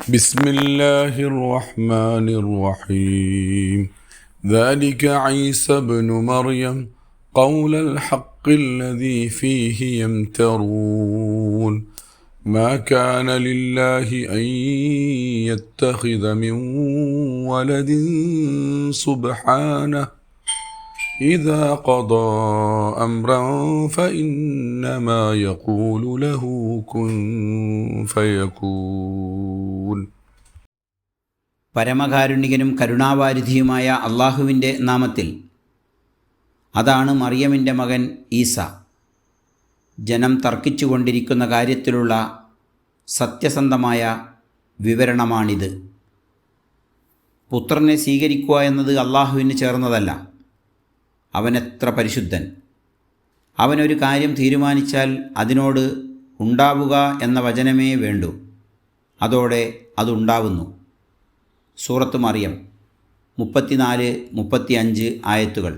بسم الله الرحمن الرحيم ذلك عيسى ابن مريم قول الحق الذي فيه يمترون ما كان لله أن يتخذ من ولد سبحانه إذا قضى أمرا فإنما يقول له كن فيكون. പരമകാരുണികനും കരുണാവാരിധിയുമായ അള്ളാഹുവിൻ്റെ നാമത്തിൽ. അതാണ് മറിയമിൻ്റെ മകൻ ഈസ. ജനം തർക്കിച്ചുകൊണ്ടിരിക്കുന്ന കാര്യത്തിലുള്ള സത്യസന്ധമായ വിവരണമാണിത്. പുത്രനെ സ്വീകരിക്കുക എന്നത് അള്ളാഹുവിന് ചേർന്നതല്ല. അവനെത്ര പരിശുദ്ധൻ! അവനൊരു കാര്യം തീരുമാനിച്ചാൽ അതിനോട് ഉണ്ടാവുക എന്ന വചനമേ വേണ്ടൂ. അതോടെ അതുണ്ടാവുന്നു. സൂറത്ത് മറിയം 34-35 ആയത്തുകൾ.